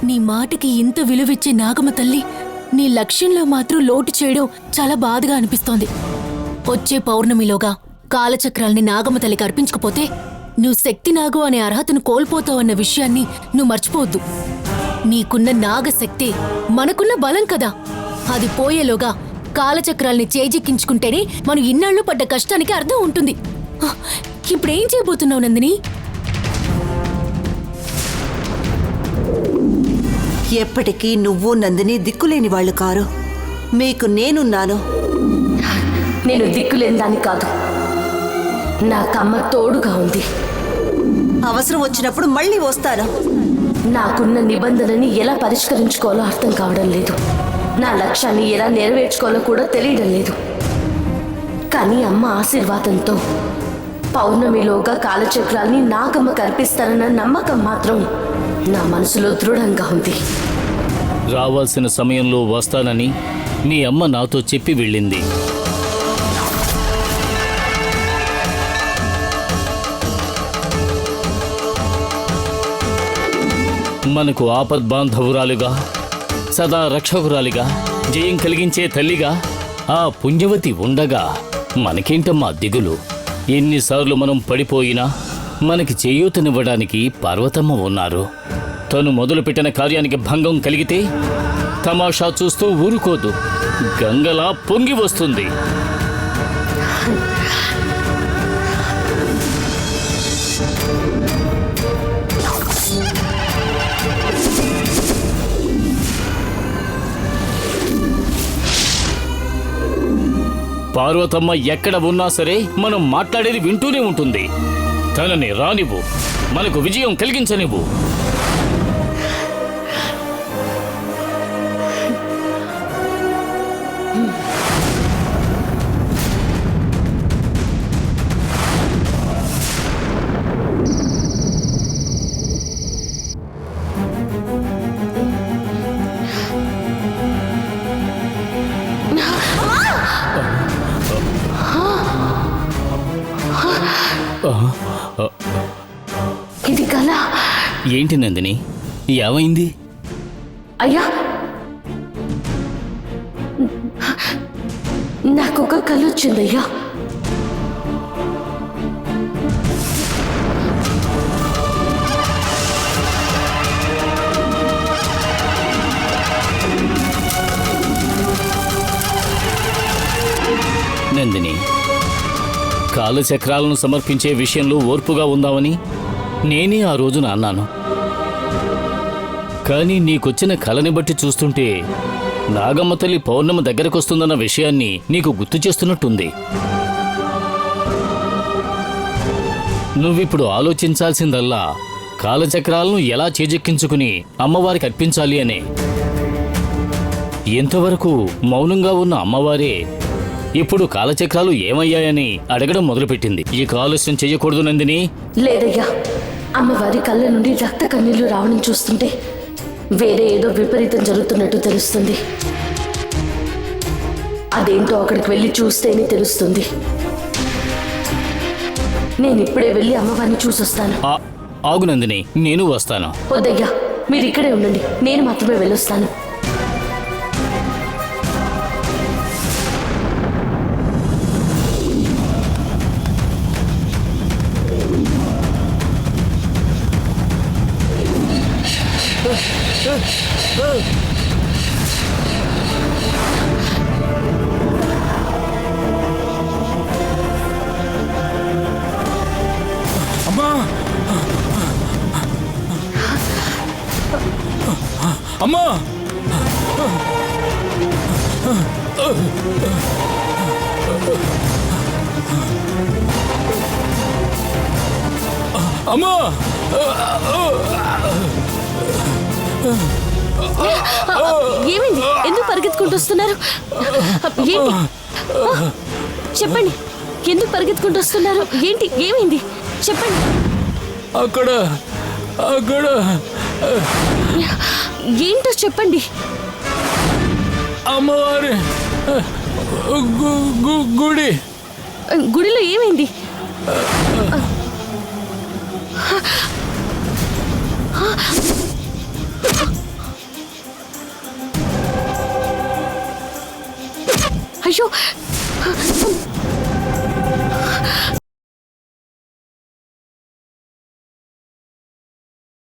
నీ మాటకి ఇంత విలువిచ్చే నాగమ్మ తల్లి నీ లక్ష్యంలో మాత్రం లోటు చేయడం చాలా బాధగా అనిపిస్తోంది. వచ్చే పౌర్ణమిలోగా కాలచక్రాల్ని నాగమ్మ తల్లికి అర్పించకపోతే నువ్వు శక్తి నాగు అనే అర్హతను కోల్పోతావన్న విషయాన్ని నువ్వు మర్చిపోవద్దు. నీకున్న నాగశక్తి మనకున్న బలం కదా, అది పోయేలోగా కాలచక్రాల్ని చేజిక్కించుకుంటేనే మనం ఇన్నాళ్ళు పడ్డ కష్టానికి అర్థం ఉంటుంది. ఇప్పుడేం చేయబోతున్నావు నందిని? ఎప్పటికీ నువ్వు నందిని దిక్కులేని వాళ్ళు కారు. మీకు నేనున్నాను. నేను దిక్కులేని దాన్ని కాదు, నాకమ్మ తోడుగా ఉంది. అవసరం వచ్చినప్పుడు మళ్ళీ వస్తాను. నాకున్న నిబంధనని ఎలా పరిష్కరించుకోవాలో అర్థం కావడం లేదు. నా లక్ష్యాన్ని ఎలా నెరవేర్చుకోవాలో కూడా తెలియడం లేదు. కానీ అమ్మ ఆశీర్వాదంతో పౌర్ణమిలోగా కాలచక్రాల్ని నాగమ్మ కల్పిస్తానన్న నమ్మకం మాత్రం నా మనసులో దృఢంగా ఉంది. రావాల్సిన సమయంలో వస్తానని మీ అమ్మ నాతో చెప్పి వెళ్ళింది. మనకు ఆపద్బాంధవురాలుగా, సదా రక్షకురాలిగా, జయం కలిగించే తల్లిగా ఆ పుణ్యవతి ఉండగా మనకేంటమ్మా దిగులు? ఎన్నిసార్లు మనం పడిపోయినా మనకి చేయూతనివ్వడానికి పార్వతమ్మ ఉన్నారు. తను మొదలుపెట్టిన కార్యానికి భంగం కలిగితే తమాషా చూస్తూ ఊరుకోదు, గంగలా పొంగి వస్తుంది. పార్వతమ్మ ఎక్కడ ఉన్నా సరే మనం మాట్లాడేది వింటూనే ఉంటుంది. తనని రానివ్వు, మనకు విజయం కలిగించనివ్వు. ఇది కళ. ఏంటి నందిని, ఏమైంది? అయ్యా, నాకొక కళ వచ్చిందయ్యా. నందిని, కాలచక్రాలను సమర్పించే విషయంలో ఓర్పుగా ఉందామని నేనే ఆ రోజున అన్నాను. కానీ నీకొచ్చిన కలని బట్టి చూస్తుంటే నాగమ్మ తల్లి పౌర్ణమి దగ్గరకొస్తుందన్న విషయాన్ని నీకు గుర్తు చేస్తున్నట్టుంది. నువ్విప్పుడు ఆలోచించాల్సిందల్లా కాలచక్రాలను ఎలా చేజెక్కించుకుని అమ్మవారికి అర్పించాలి అనే. ఎంతవరకు మౌనంగా ఉన్న అమ్మవారే ఇప్పుడు కాలచక్రాలు ఏమయ్యాయని అడగడం మొదలుపెట్టింది. ఈ ఆలస్యం చెయ్యకూడదు నందిని. లేదయ్యా, అమ్మవారి కళ్ళ నుండి రక్త కన్నీళ్లు రావడం చూస్తుంటే వేరే ఏదో విపరీతం జరుగుతున్నట్టు తెలుస్తుంది. అదేంటో అక్కడికి వెళ్ళి చూస్తేనే తెలుస్తుంది. నేను ఇప్పుడే వెళ్ళి అమ్మవారిని చూసొస్తాను. ఆగు నందిని, నేను వస్తాను. వద్దయ్యా, మీరు ఇక్కడే ఉండండి, నేను మాత్రమే వెళ్ళొస్తాను. అమ్మా, అమ్మా, అమ్మా, ఏమైంది? ఎందుకు పరిగెత్తుకుంటూ వస్తున్నారు? ఏంటి చెప్పండి, ఎందుకు పరిగెత్తుకుంటూ వస్తున్నారు? ఏంటి, ఏమైంది చెప్పండి. అక్కడ అక్కడ ఏంటో చెప్పండి. అమ్మవారి గుడి. గుడిలో ఏమైంది? అయ్యో